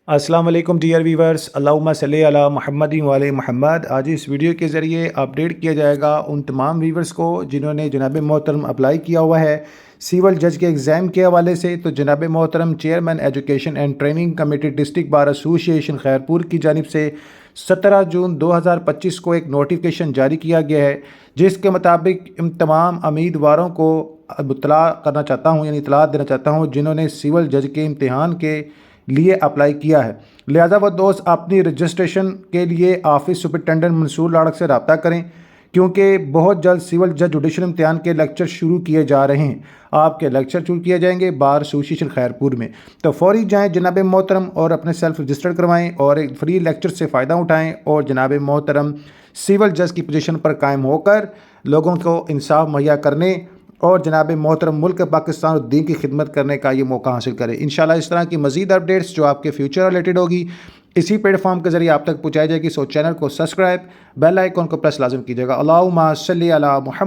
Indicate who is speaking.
Speaker 1: السلام علیکم dear viewers, اللہم صلی علی محمد و علی محمد۔ آج اس ویڈیو کے ذریعے اپڈیٹ کیا جائے گا ان تمام ویورز کو جنہوں نے جناب محترم اپلائی کیا ہوا ہے سول جج کے ایگزام کے حوالے سے۔ تو جناب محترم chairman education and training committee district bar ایسوسی ایشن خیرپور کی جانب سے 17 جون 2025 کو ایک نوٹیفیکیشن جاری کیا گیا ہے، جس کے مطابق ان تمام امیدواروں کو اطلاع کرنا چاہتا ہوں، یعنی اطلاع دینا چاہتا ہوں جنہوں نے سول جج کے امتحان کے لیے اپلائی کیا ہے۔ لہذا وہ دوست اپنی رجسٹریشن کے لیے آفس سپرنٹینڈنٹ منصور لاڑک سے رابطہ کریں، کیونکہ بہت جلد سول جج جوڈیشل امتحان کے لیکچر شروع کیے جا رہے ہیں۔ آپ کے لیکچر شروع کیے جائیں گے بار ایسوسی ایشن خیرپور میں، تو فوری جائیں جناب محترم اور اپنے سیلف رجسٹر کروائیں اور ایک فری لیکچر سے فائدہ اٹھائیں، اور جناب محترم سول جج کی پوزیشن پر قائم ہو کر لوگوں کو انصاف مہیا کرنے اور جناب محترم ملک پاکستان اور دین کی خدمت کرنے کا یہ موقع حاصل کرے۔ انشاءاللہ اس طرح کی مزید اپڈیٹس جو آپ کے فیوچر ریلیٹڈ ہوگی اسی پلیٹ فارم کے ذریعے آپ تک پہنچائی جائے گی۔ سو چینل کو سبسکرائب، بیل آئیکن کو پریس لازم کیجیے گا۔ اللہم صلی علی محمد۔